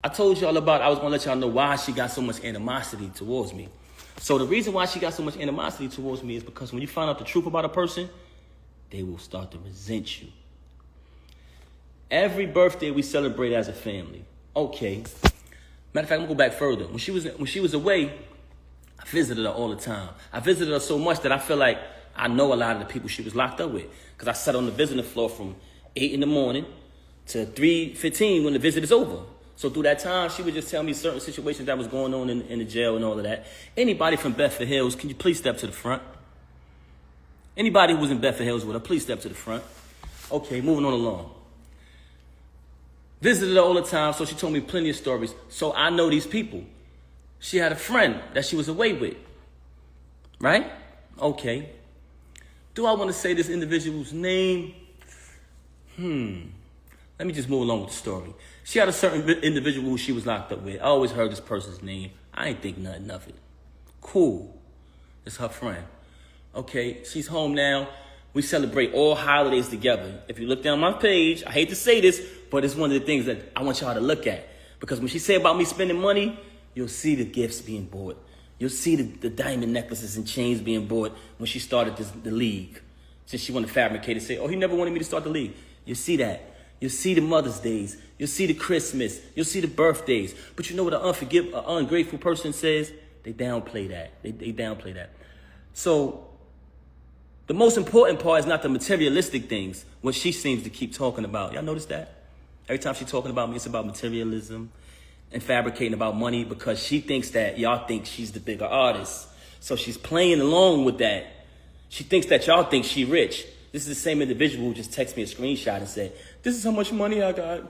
I told y'all about, I was going to let y'all know why she got so much animosity towards me. So the reason why she got so much animosity towards me is because when you find out the truth about a person, they will start to resent you. Every birthday we celebrate as a family. Okay. Matter of fact, I'm going to go back further. When she was away, I visited her all the time. I visited her so much that I feel like I know a lot of the people she was locked up with. Because I sat on the visiting floor from 8 in the morning to 3:15 when the visit is over. So through that time, she would just tell me certain situations that was going on in the jail and all of that. Anybody from Bedford Hills, can you please step to the front? Anybody who was in Bedford Hills with her, please step to the front. Okay, moving on along. Visited her all the time, so she told me plenty of stories. So I know these people. She had a friend that she was away with. Right? Okay. Do I want to say this individual's name? Let me just move along with the story. She had a certain individual who she was locked up with. I always heard this person's name. I ain't think nothing of it. Cool. It's her friend. Okay, she's home now. We celebrate all holidays together. If you look down my page, I hate to say this, but it's one of the things that I want y'all to look at. Because when she say about me spending money, you'll see the gifts being bought. You'll see the diamond necklaces and chains being bought when she started the league. Since she wanted to fabricate and say, oh, he never wanted me to start the league. You see that. You'll see the Mother's Days. You'll see the Christmas. You'll see the birthdays. But you know what an ungrateful person says? They downplay that. They downplay that. So the most important part is not the materialistic things, what she seems to keep talking about. Y'all notice that? Every time she's talking about me, it's about materialism and fabricating about money because she thinks that y'all think she's the bigger artist. So she's playing along with that. She thinks that y'all think she rich. This is the same individual who just texted me a screenshot and said, this is how much money I got. You know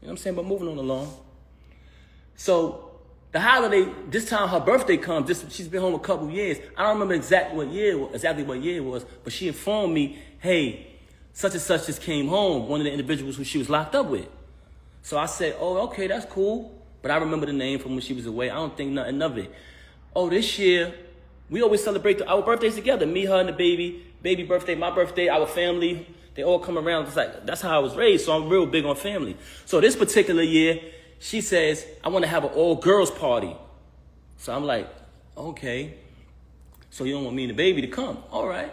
what I'm saying? But moving on along. So the holiday, this time her birthday comes. She's been home a couple years. I don't remember exactly what year it was, but she informed me, hey, such and such just came home, one of the individuals who she was locked up with. So I said, oh, okay, that's cool. But I remember the name from when she was away. I don't think nothing of it. Oh, this year, we always celebrate our birthdays together. Me, her, and the baby birthday, my birthday, our family. They all come around. It's like, that's how I was raised. So I'm real big on family. So this particular year, she says, I want to have an all-girls party. So I'm like, okay. So you don't want me and the baby to come? All right.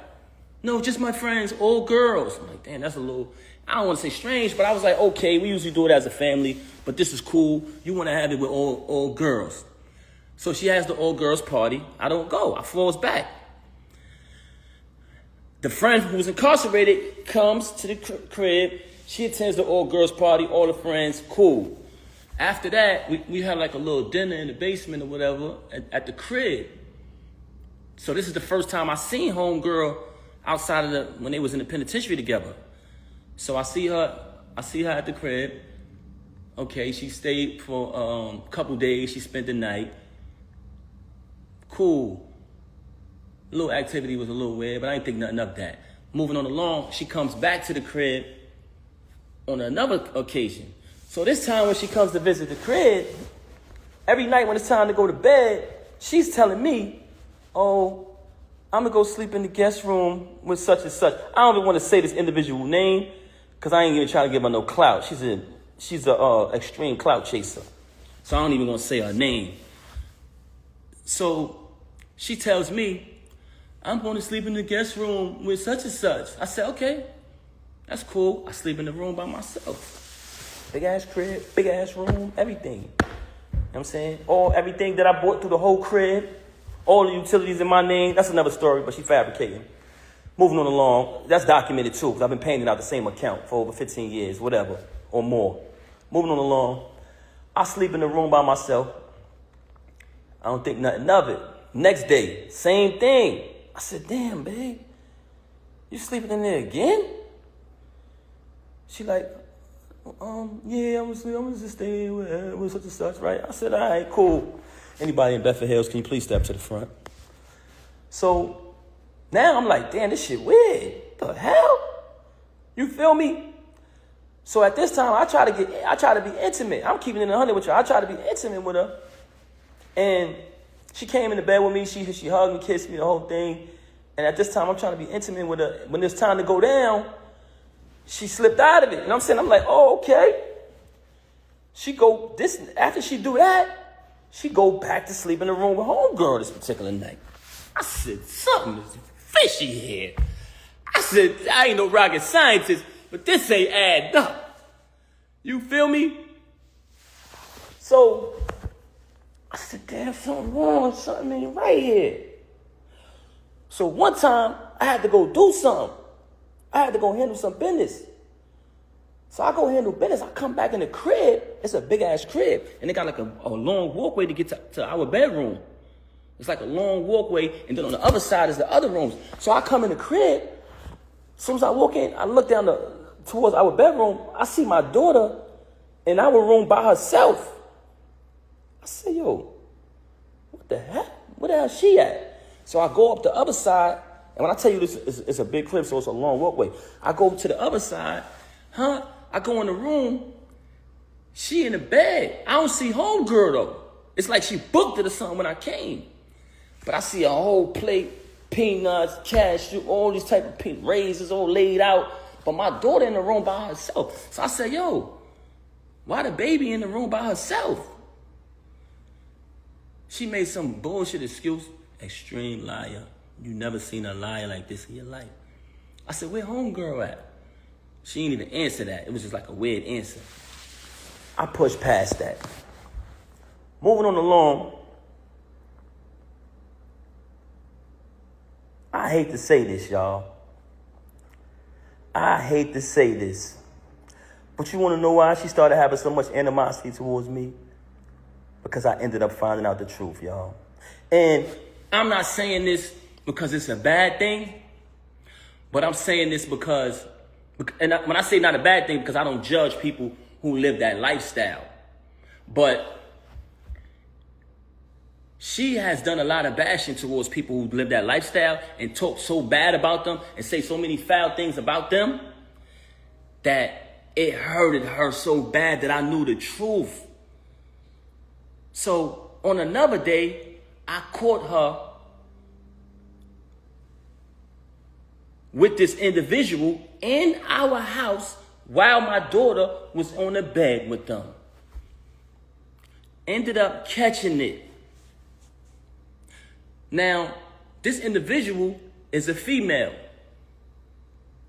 No, just my friends, all girls. I'm like, damn, that's a little, I don't want to say strange, but I was like, okay, we usually do it as a family, but this is cool. You want to have it with all girls. So she has the all-girls party. I don't go. I falls back. The friend who was incarcerated comes to the crib. She attends the all-girls party, all the friends, cool. After that, we had like a little dinner in the basement or whatever at the crib. So this is the first time I seen homegirl outside of when they was in the penitentiary together. So I see her at the crib. Okay, she stayed for a couple days. She spent the night. Cool. A little activity was a little weird, but I didn't think nothing of that. Moving on along, she comes back to the crib on another occasion. So this time when she comes to visit the crib, every night when it's time to go to bed, she's telling me, oh, I'm going to go sleep in the guest room with such and such. I don't even want to say this individual name because I ain't even trying to give her no clout. She's a extreme clout chaser. So I don't even want to say her name. So she tells me, I'm going to sleep in the guest room with such and such. I said, okay, that's cool. I sleep in the room by myself. Big ass crib, big ass room, everything. You know what I'm saying? Everything that I bought through the whole crib, all the utilities in my name. That's another story, but she fabricating. Moving on along, that's documented too, because I've been paying it out the same account for over 15 years, whatever, or more. Moving on along, I sleep in the room by myself. I don't think nothing of it. Next day, same thing. I said, damn, babe, you sleeping in there again? She like, yeah, I'm just staying with such and such, right? I said, all right, cool. Anybody in Bedford Hills, can you please step to the front? So now I'm like, damn, this shit weird. The hell? You feel me? So at this time, I try to be intimate. I'm keeping it 100 with you. I try to be intimate with her. And she came into bed with me. She hugged me, kissed me, the whole thing. And at this time, I'm trying to be intimate with her. When it's time to go down, she slipped out of it. You know what I'm saying? I'm like, oh, okay. After she do that, she go back to sleep in the room with homegirl this particular night. I said, something is fishy here. I said, I ain't no rocket scientist, but this ain't add up. You feel me? So, I said, damn, something wrong, something ain't right here. So one time, I had to go do something. I had to go handle some business. So I go handle business. I come back in the crib. It's a big-ass crib. And they got like a long walkway to get to our bedroom. It's like a long walkway. And then on the other side is the other rooms. So I come in the crib. As soon as I walk in, I look down towards our bedroom. I see my daughter in our room by herself. I said, yo, what the heck? Where the hell is she at? So I go up the other side. And when I tell you this, it's a big crib, so it's a long walkway. I go to the other side. I go in the room. She in the bed. I don't see homegirl, though. It's like she booked it or something when I came. But I see a whole plate, peanuts, cashew, all these type of raisins all laid out. But my daughter in the room by herself. So I said, yo, why the baby in the room by herself? She made some bullshit excuse. Extreme liar. You never seen a liar like this in your life. I said, where homegirl at? She didn't even answer that. It was just like a weird answer. I pushed past that. Moving on along. I hate to say this, y'all. I hate to say this. But you want to know why she started having so much animosity towards me? Because I ended up finding out the truth, y'all. And I'm not saying this because it's a bad thing, but I'm saying this because, when I say not a bad thing, because I don't judge people who live that lifestyle. But she has done a lot of bashing towards people who live that lifestyle and talk so bad about them and say so many foul things about them that it hurted her so bad that I knew the truth. So on another day, I caught her with this individual in our house while my daughter was on the bed with them. Ended up catching it. Now, this individual is a female.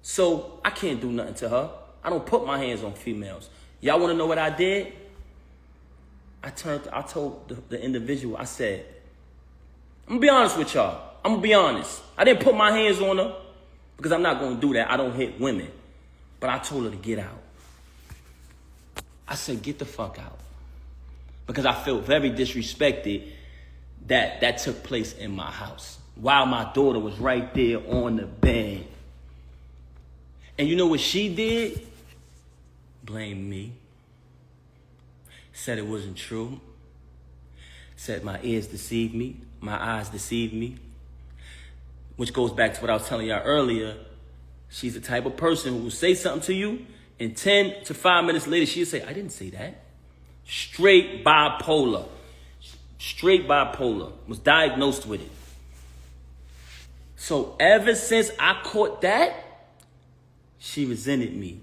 So I can't do nothing to her. I don't put my hands on females. Y'all want to know what I did? I told the individual, I said, I'm going to be honest with y'all. I'm going to be honest. I didn't put my hands on her because I'm not going to do that. I don't hit women. But I told her to get out. I said, get the fuck out. Because I felt very disrespected that took place in my house while my daughter was right there on the bed. And you know what she did? Blamed me. Said it wasn't true. Said my ears deceived me. My eyes deceived me. Which goes back to what I was telling y'all earlier. She's the type of person who will say something to you, and 10 to 5 minutes later, she'll say, I didn't say that. Straight bipolar. Straight bipolar. Was diagnosed with it. So ever since I caught that, she resented me.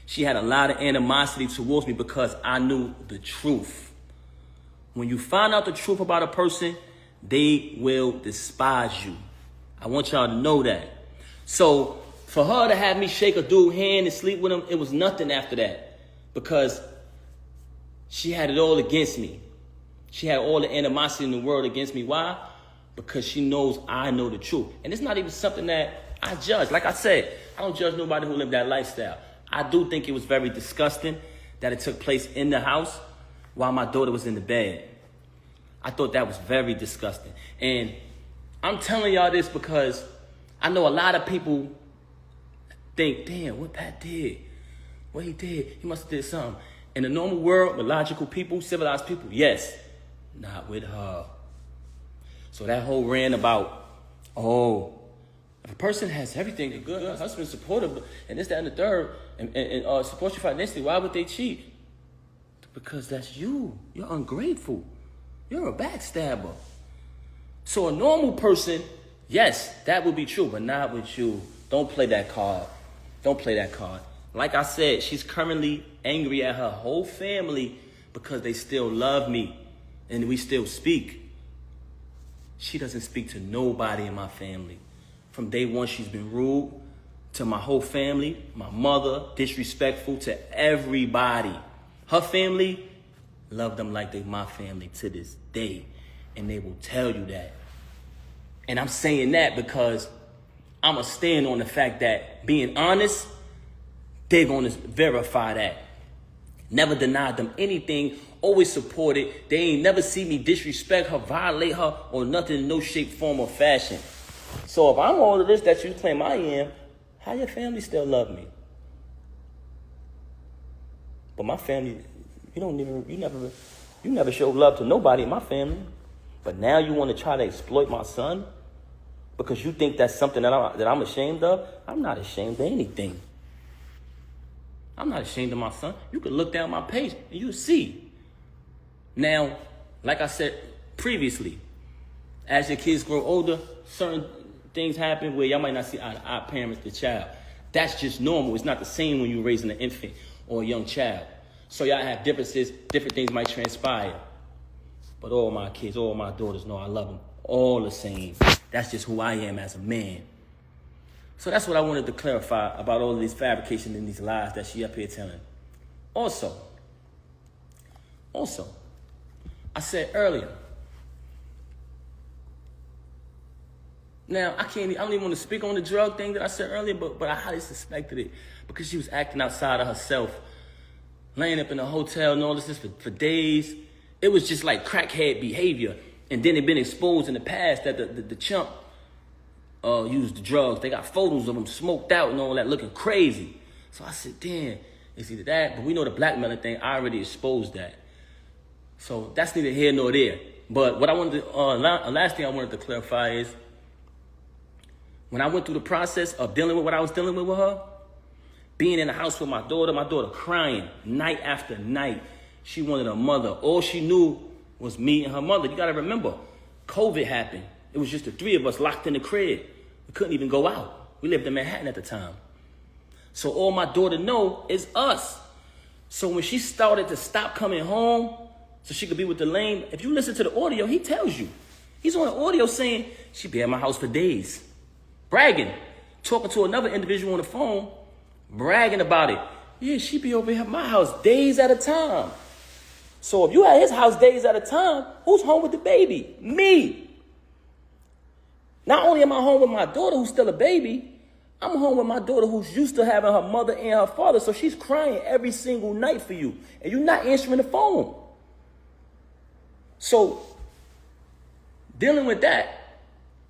She had a lot of animosity towards me because I knew the truth. When you find out the truth about a person, they will despise you. I want y'all to know that. So for her to have me shake a dude's hand and sleep with him, it was nothing after that. Because she had it all against me. She had all the animosity in the world against me. Why? Because she knows I know the truth. And it's not even something that I judge. Like I said, I don't judge nobody who lived that lifestyle. I do think it was very disgusting that it took place in the house while my daughter was in the bed. I thought that was very disgusting. And I'm telling y'all this because I know a lot of people think, damn, what Pat did, what he did, he must have did something. In the normal world, with logical people, civilized people, yes, not with her. So that whole rant about, oh, if a person has everything, they're good, her husband's supportive, and this, that, and the third, and supports you financially, why would they cheat? Because that's you. You're ungrateful. You're a backstabber. So a normal person, yes, that would be true, but not with you. Don't play that card. Don't play that card. Like I said, she's currently angry at her whole family because they still love me and we still speak. She doesn't speak to nobody in my family. From day one, she's been rude to my whole family, my mother, disrespectful to everybody. Her family, love them like they my family to this day. And they will tell you that. And I'm saying that because I'm going to stand on the fact that being honest, they're going to verify that. Never denied them anything, always supported. They ain't never see me disrespect her, violate her, or nothing in no shape, form, or fashion. So if I'm all of this that you claim I am, how your family still love me? But my family, you never show love to nobody in my family. But now you want to try to exploit my son because you think that's something that I'm ashamed of? I'm not ashamed of anything. I'm not ashamed of my son. You can look down my page and you'll see. Now, like I said previously, as your kids grow older, certain things happen where y'all might not see eye to eye parents the child. That's just normal. It's not the same when you're raising an infant or a young child. So y'all have differences. Different things might transpire. But all my kids, all my daughters know I love them all the same. That's just who I am as a man. So that's what I wanted to clarify about all of these fabrications and these lies that she up here telling. Also, I said earlier, now I don't even want to speak on the drug thing that I said earlier, but I highly suspected it because she was acting outside of herself, laying up in a hotel and all this for days. It was just like crackhead behavior. And then it been exposed in the past that the chump used the drugs. They got photos of him smoked out and all that, looking crazy. So I said, damn, it's either that, but we know the blackmailing thing, I already exposed that. So that's neither here nor there. But what I wanted to, last thing I wanted to clarify is, when I went through the process of dealing with what I was dealing with her, being in the house with my daughter crying night after night. She wanted her mother. All she knew was me and her mother. You got to remember, COVID happened. It was just the three of us locked in the crib. We couldn't even go out. We lived in Manhattan at the time. So all my daughter know is us. So when she started to stop coming home so she could be with the lame, if you listen to the audio, he tells you. He's on the audio saying, she'd be at my house for days. Bragging. Talking to another individual on the phone. Bragging about it. Yeah, she'd be over here at my house days at a time. So if you at his house days at a time, who's home with the baby? Me. Not only am I home with my daughter who's still a baby, I'm home with my daughter who's used to having her mother and her father. So she's crying every single night for you. And you're not answering the phone. So dealing with that,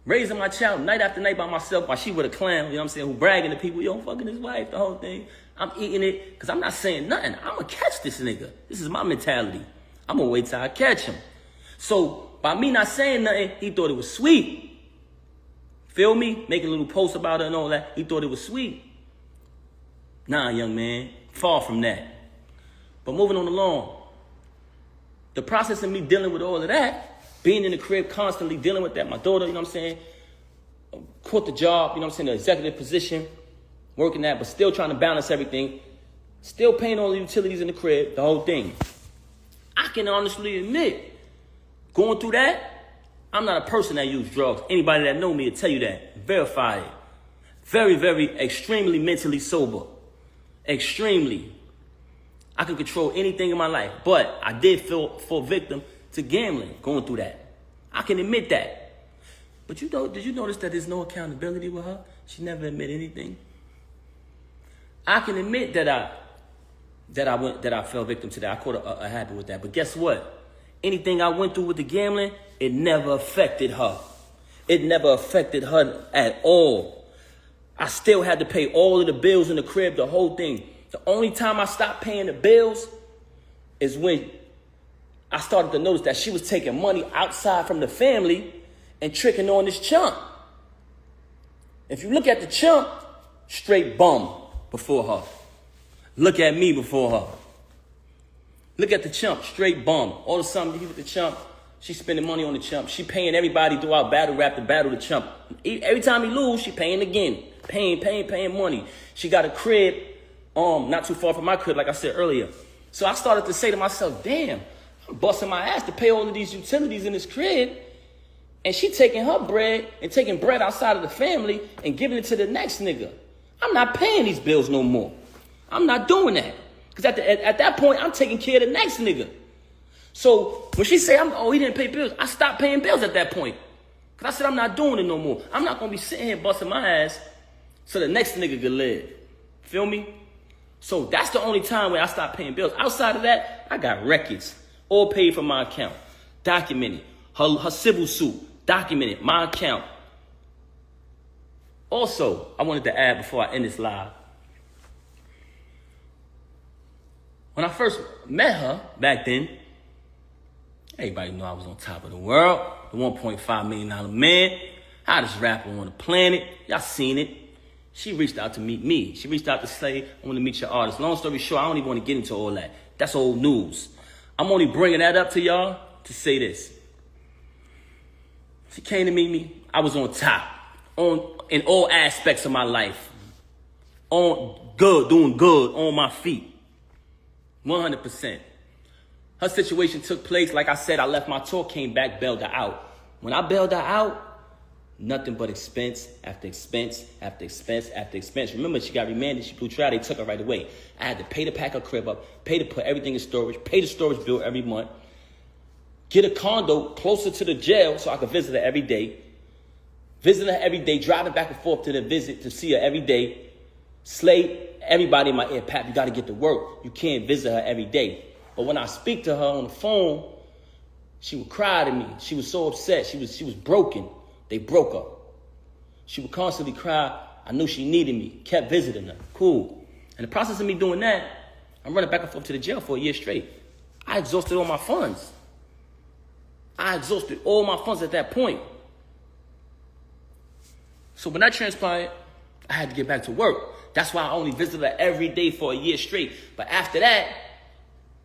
raising my child night after night by myself while she with a clown, you know what I'm saying, who bragging to people, yo, fucking his wife, the whole thing. I'm eating it because I'm not saying nothing. I'm going to catch this nigga. This is my mentality. I'm going to wait till I catch him. So by me not saying nothing, he thought it was sweet. Feel me? Making little posts about it and all that. He thought it was sweet. Nah, young man. Far from that. But moving on along. The process of me dealing with all of that, being in the crib constantly dealing with that, my daughter, you know what I'm saying, quit the job, you know what I'm saying, the executive position, working that, but still trying to balance everything, still paying all the utilities in the crib, the whole thing. I can honestly admit, going through that, I'm not a person that uses drugs. Anybody that know me will tell you that. Verify it. Very, very, extremely mentally sober. Extremely. I can control anything in my life, but I did fall victim to gambling, going through that. I can admit that. But you know, did you notice that there's no accountability with her? She never admit anything. I can admit that I fell victim to that. I caught a habit with that. But guess what? Anything I went through with the gambling, it never affected her. It never affected her at all. I still had to pay all of the bills in the crib, the whole thing. The only time I stopped paying the bills is when I started to notice that she was taking money outside from the family and tricking on this chump. If you look at the chump, straight bum before her. Look at me before her. Look at the chump, straight bum. All of a sudden, he with the chump, she's spending money on the chump. She paying everybody throughout battle rap to battle the chump. Every time he lose, she paying again. Paying money. She got a crib not too far from my crib, like I said earlier. So I started to say to myself, damn, I'm busting my ass to pay all of these utilities in this crib. And she taking her bread and taking bread outside of the family and giving it to the next nigga. I'm not paying these bills no more. I'm not doing that. Because at that point, I'm taking care of the next nigga. So when she say, he didn't pay bills, I stopped paying bills at that point. Because I said, I'm not doing it no more. I'm not going to be sitting here busting my ass so the next nigga could live. Feel me? So that's the only time where I stopped paying bills. Outside of that, I got records, all paid from my account, documented. Her civil suit, documented, my account. Also, I wanted to add before I end this live. When I first met her back then, everybody knew I was on top of the world. The $1.5 million man, hottest rapper on the planet. Y'all seen it. She reached out to meet me. She reached out to say, I want to meet your artist. Long story short, I don't even want to get into all that. That's old news. I'm only bringing that up to y'all to say this. She came to meet me. I was on top, in all aspects of my life. Doing good, on my feet. 100%. Her situation took place. Like I said, I left my tour, came back, bailed her out. When I bailed her out, nothing but expense after expense after expense after expense. Remember, she got remanded. She blew trial. They took her right away. I had to pay to pack her crib up, pay to put everything in storage, pay the storage bill every month, get a condo closer to the jail so I could visit her every day. Visiting her every day, driving back and forth to the visit to see her every day. Slay everybody in my ear, Pap, you got to get to work. You can't visit her every day. But when I speak to her on the phone, she would cry to me. She was so upset. She was broken. They broke her. She would constantly cry. I knew she needed me. Kept visiting her. Cool. In the process of me doing that, I'm running back and forth to the jail for a year straight. I exhausted all my funds. I exhausted all my funds at that point. So when that transpired, I had to get back to work. That's why I only visited her every day for a year straight. But after that,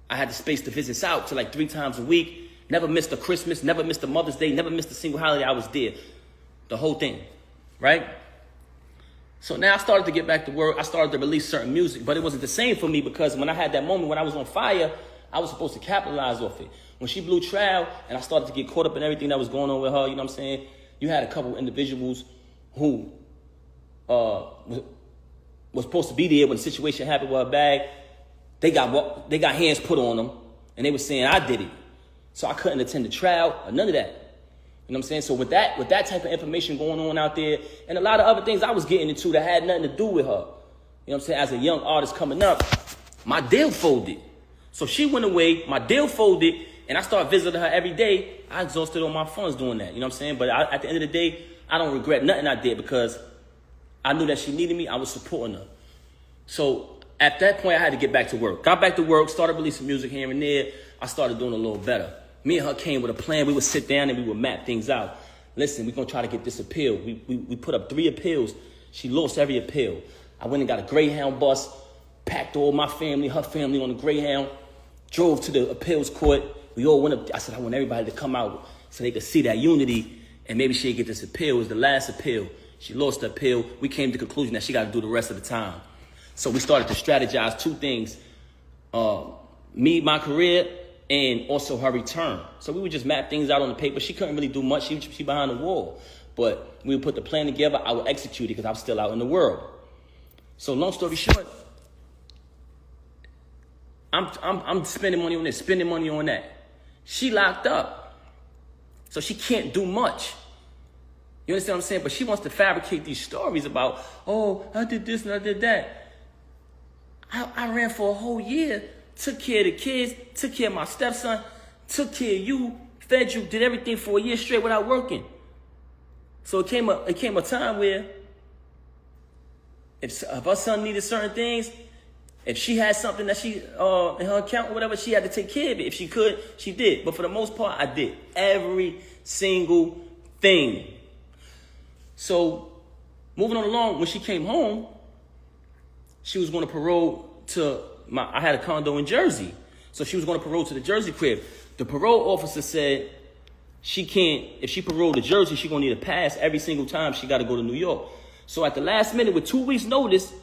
I had the space to visit out to like 3 times a week. Never missed a Christmas, never missed a Mother's Day, never missed a single holiday. I was there. The whole thing, right? So now I started to get back to work. I started to release certain music, but it wasn't the same for me because when I had that moment when I was on fire, I was supposed to capitalize off it. When she blew trial and I started to get caught up in everything that was going on with her, you know what I'm saying? You had a couple individuals who was supposed to be there when the situation happened with her bag. They got hands put on them, and they were saying I did it. So I couldn't attend the trial or none of that. You know what I'm saying? So with that type of information going on out there, and a lot of other things I was getting into that had nothing to do with her. You know what I'm saying? As a young artist coming up, my deal folded. So she went away, my deal folded, and I started visiting her every day. I exhausted all my funds doing that. You know what I'm saying? But at the end of the day, I don't regret nothing I did because I knew that she needed me. I was supporting her. So at that point, I had to get back to work. Got back to work, started releasing music here and there. I started doing a little better. Me and her came with a plan. We would sit down and we would map things out. Listen, we're going to try to get this appeal. We put up 3 appeals. She lost every appeal. I went and got a Greyhound bus, packed all my family, her family on the Greyhound, drove to the appeals court. We all went up. I said, I want everybody to come out so they could see that unity and maybe she'd get this appeal. It was the last appeal. She lost the appeal. We came to the conclusion that she got to do the rest of the time. So we started to strategize 2 things. Me, my career, and also her return. So we would just map things out on the paper. She couldn't really do much. She behind the wall. But we would put the plan together. I would execute it because I was still out in the world. So long story short, I'm spending money on this, spending money on that. She locked up. So she can't do much. You understand what I'm saying? But she wants to fabricate these stories about, oh, I did this and I did that. I ran for a whole year. Took care of the kids, took care of my stepson, took care of you, fed you, did everything for a year straight without working. So it came a time where if her son needed certain things, if she had something that she in her account or whatever, she had to take care of it. If she could, she did. But for the most part, I did every single thing. So moving on along, when she came home, she was going to parole to I had a condo in Jersey. So she was going to parole to the Jersey crib. The parole officer said she can't, if she paroled to Jersey, she's going to need a pass every single time she got to go to New York. So at the last minute, with 2 weeks notice,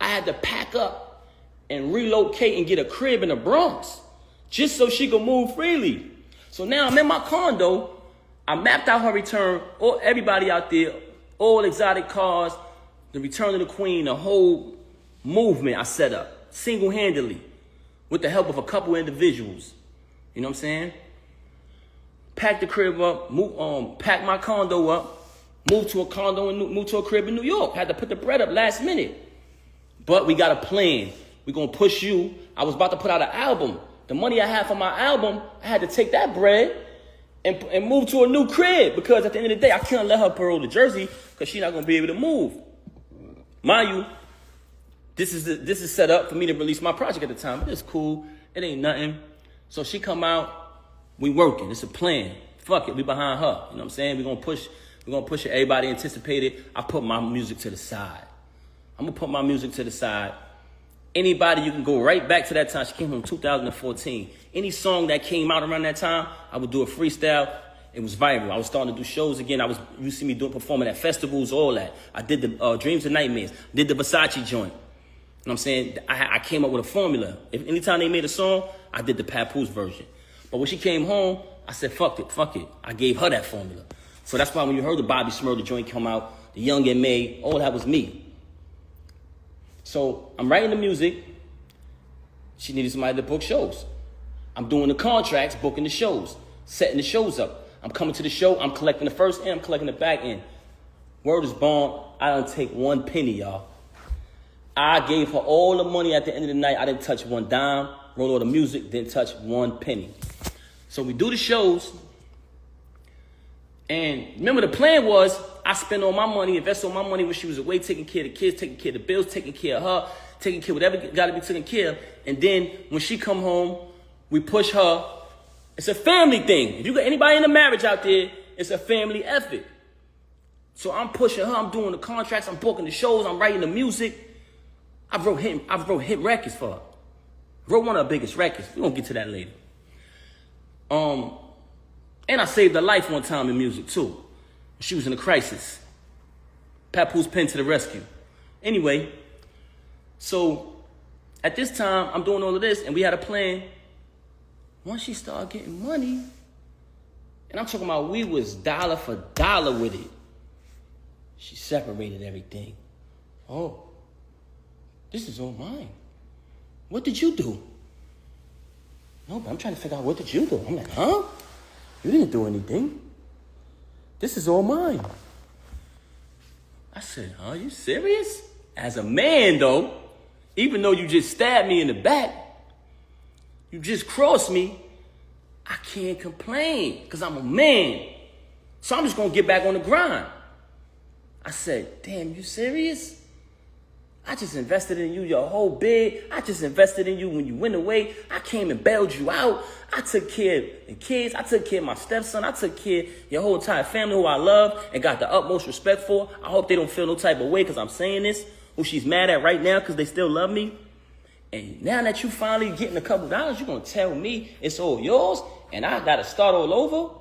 I had to pack up and relocate and get a crib in the Bronx just so she could move freely. So now I'm in my condo. I mapped out her return, or everybody out there, all exotic cars, the return of the queen, the whole movement I set up single-handedly with the help of a couple individuals. You know what I'm saying? Packed the crib up, packed my condo up, moved to a crib in New York. Had to put the bread up last minute. But we got a plan. We're going to push you. I was about to put out an album. The money I had for my album, I had to take that bread and move to a new crib, because at the end of the day, I can't let her borrow the Jersey because she's not going to be able to move. Mind you, this is set up for me to release my project at the time. It's cool. It ain't nothing. So she come out. We working. It's a plan. Fuck it. We behind her. You know what I'm saying? We're going to push it. Everybody anticipated. I put my music to the side. I'm going to put my music to the side. Anybody, you can go right back to that time. She came from 2014. Any song that came out around that time, I would do a freestyle. It was viral. I was starting to do shows again. You see me performing at festivals, all that. I did the Dreams and Nightmares. Did the Versace joint. You know what I'm saying? I came up with a formula. Anytime they made a song, I did the Papoose version. But when she came home, I said, fuck it. I gave her that formula. So that's why when you heard the Bobby Smurda joint come out, the Young and May, all that was me. So I'm writing the music. She needed somebody to book shows. I'm doing the contracts, booking the shows, setting the shows up. I'm coming to the show. I'm collecting the first end. I'm collecting the back end. Word is bond. I don't take one penny, y'all. I gave her all the money at the end of the night. I didn't touch one dime. Wrote all the music. Didn't touch one penny. So we do the shows. And remember, the plan was I spend all my money, invest all my money when she was away, taking care of the kids, taking care of the bills, taking care of her, taking care of whatever got to be taken care of. And then when she come home, we push her. It's a family thing. If you got anybody in a marriage out there, it's a family effort. So I'm pushing her. I'm doing the contracts. I'm booking the shows. I'm writing the music. I wrote hit records for her. Wrote one of her biggest records. We're going to get to that later. And I saved her life one time in music, too. She was in a crisis. Papoose pen to the rescue. Anyway, so at this time, I'm doing all of this, and we had a plan. Once she started getting money, and I'm talking about we was dollar for dollar with it, she separated everything. Oh, this is all mine. What did you do? No, but I'm trying to figure out, what did you do? I'm like, huh? You didn't do anything. This is all mine. I said, huh, you serious? As a man, though, even though you just stabbed me in the back, you just crossed me, I can't complain because I'm a man. So I'm just going to get back on the grind. I said, damn, you serious? I just invested in you your whole bid. I just invested in you when you went away. I came and bailed you out. I took care of the kids. I took care of my stepson. I took care of your whole entire family who I love and got the utmost respect for. I hope they don't feel no type of way because I'm saying this, who she's mad at right now because they still love me. And now that you finally getting a couple dollars, you're going to tell me it's all yours and I got to start all over?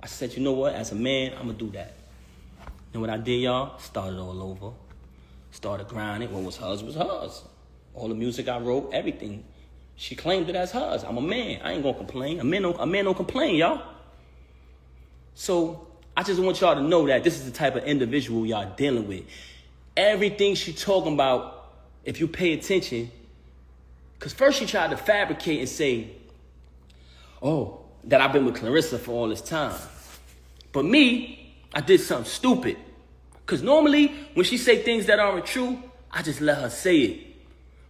I said, you know what? As a man, I'm going to do that. And what I did, y'all? Started all over. Started grinding. What was hers was hers. All the music I wrote, everything. She claimed it as hers. I'm a man. I ain't going to complain. A man don't complain, y'all. So I just want y'all to know that this is the type of individual y'all dealing with. Everything she talking about, if you pay attention, because first she tried to fabricate and say, oh, that I've been with Clarissa for all this time. But me, I did something stupid. Because normally, when she say things that aren't true, I just let her say it.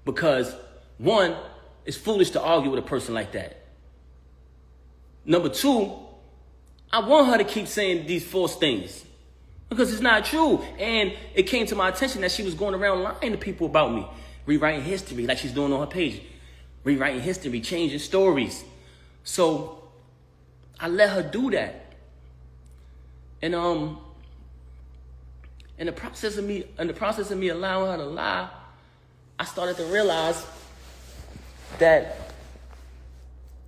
Because, one, it's foolish to argue with a person like that. Number two, I want her to keep saying these false things. Because it's not true. And it came to my attention that she was going around lying to people about me. Rewriting history like she's doing on her page. Rewriting history, changing stories. So, I let her do that. And, in the process of me allowing her to lie, I started to realize that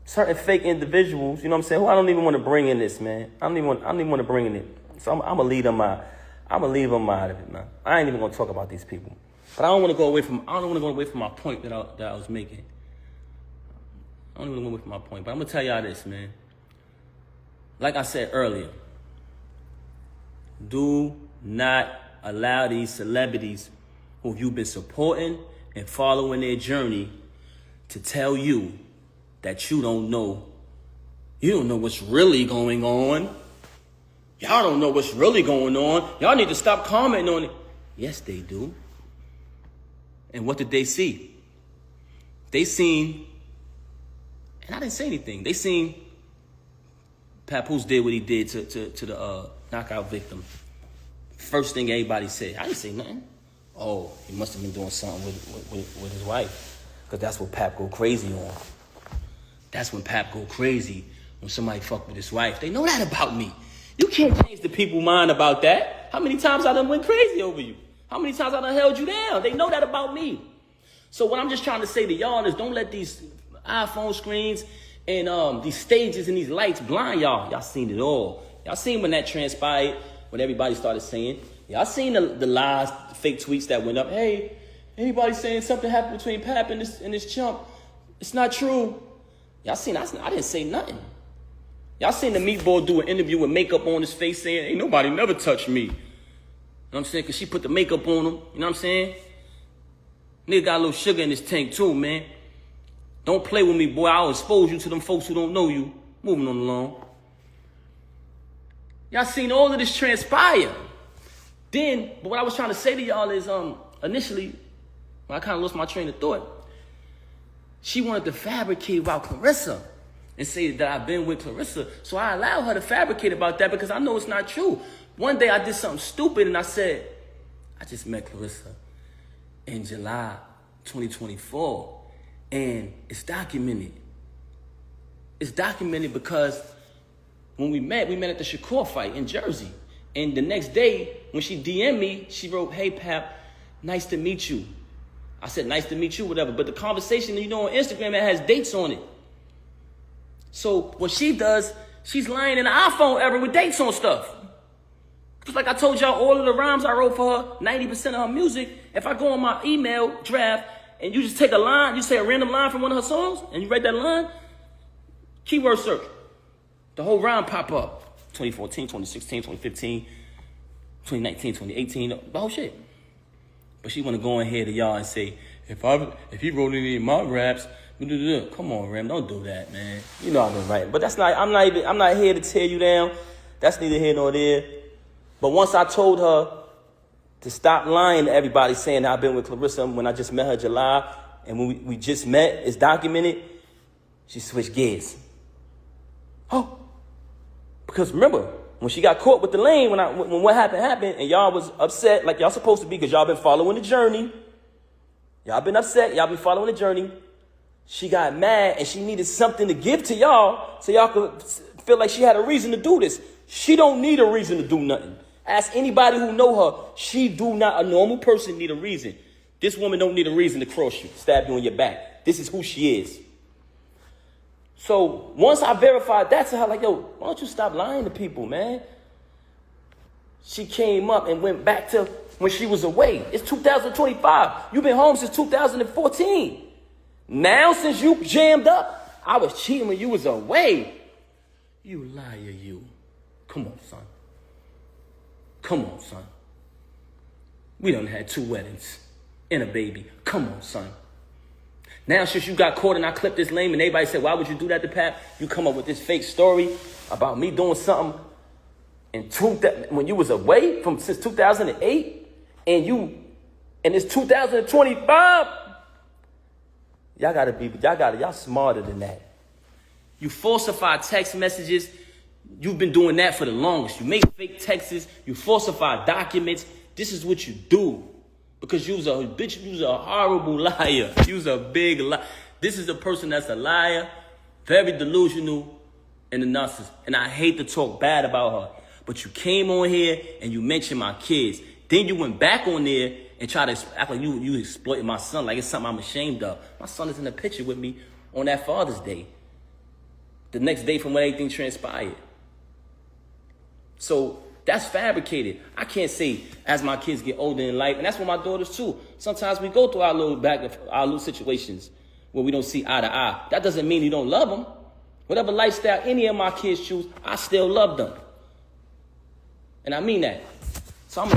certain fake individuals, you know what I'm saying, who I don't even want to bring in this, man. I don't even want to bring in it. So I'm gonna leave them out. I'm gonna leave them out of it, man. I ain't even gonna talk about these people. But I don't want to go away from my point that I was making. I don't even want to go away from my point. But I'm gonna tell y'all this, man. Like I said earlier, do not allow these celebrities who you've been supporting and following their journey to tell you that you don't know what's really going on. Y'all don't know what's really going on. Y'all need to stop commenting on it. Yes, they do. And what did they see? They seen, and I didn't say anything, they seen Papoose did what he did to the knockout victim. First thing everybody said, I didn't say nothing. Oh, he must have been doing something with his wife. Because that's what Pap go crazy on. That's when Pap go crazy, when somebody fuck with his wife. They know that about me. You can't change the people's mind about that. How many times I done went crazy over you? How many times I done held you down? They know that about me. So what I'm just trying to say to y'all is don't let these iPhone screens and these stages and these lights blind y'all. Y'all seen it all. Y'all seen when that transpired, when everybody started saying. Y'all seen the lies, the fake tweets that went up. Hey, anybody saying something happened between Pap and this chump? It's not true. Y'all seen, I didn't say nothing. Y'all seen the meatball do an interview with makeup on his face saying, ain't nobody never touched me. You know what I'm saying? Because she put the makeup on him. You know what I'm saying? Nigga got a little sugar in his tank too, man. Don't play with me, boy. I'll expose you to them folks who don't know you. Moving on along. Y'all seen all of this transpire. Then, but what I was trying to say to y'all is, initially, when I kind of lost my train of thought, she wanted to fabricate about Clarissa and say that I've been with Clarissa. So I allowed her to fabricate about that because I know it's not true. One day I did something stupid and I said, I just met Clarissa in July 2024. And it's documented. It's documented because when we met at the Shakur fight in Jersey. And the next day, when she DM'd me, she wrote, hey, Pap, nice to meet you. I said, nice to meet you, whatever. But the conversation, on Instagram, it has dates on it. So what she does, she's lying in the iPhone era with dates on stuff. Just like I told y'all, all of the rhymes I wrote for her, 90% of her music, if I go on my email draft and you just take a line, you say a random line from one of her songs, and you write that line, keyword search, the whole rhyme pop up. 2014, 2016, 2015, 2019, 2018, the whole shit. But she want to go in here to y'all and say, if he wrote any of my raps, come on, Rem, don't do that, man. You know I've been writing. But I'm not here to tear you down. That's neither here nor there. But once I told her to stop lying to everybody saying that I've been with Clarissa when I just met her in July, and when we just met, it's documented, she switched gears. Oh. Because remember, when she got caught with the lane, when what happened, and y'all was upset like y'all supposed to be because y'all been following the journey. Y'all been upset. Y'all been following the journey. She got mad and she needed something to give to y'all so y'all could feel like she had a reason to do this. She don't need a reason to do nothing. Ask anybody who know her. A normal person need a reason. This woman don't need a reason to cross you, stab you in your back. This is who she is. So once I verified that to her, like, yo, why don't you stop lying to people, man? She came up and went back to when she was away. It's 2025. You've been home since 2014. Now, since you jammed up, I was cheating when you was away. You liar, you. Come on, son. Come on, son. We done had 2 weddings and a baby. Come on, son. Now, since you got caught and I clipped this lame and everybody said, why would you do that to Pap? You come up with this fake story about me doing something when you was away since 2008 and it's 2025. Y'all smarter than that. You falsify text messages. You've been doing that for the longest. You make fake texts. You falsify documents. This is what you do. Because you was a bitch, you was a horrible liar. You was a big liar. This is a person that's a liar, very delusional, and a narcissist. And I hate to talk bad about her. But you came on here and you mentioned my kids. Then you went back on there and tried to act like you exploited my son, like it's something I'm ashamed of. My son is in the picture with me on that Father's Day. The next day from when everything transpired. So That's fabricated. I can't say as my kids get older in life, and that's with my daughters too. Sometimes we go through our little situations where we don't see eye to eye. That doesn't mean you don't love them. Whatever lifestyle any of my kids choose, I still love them. And I mean that. So I'm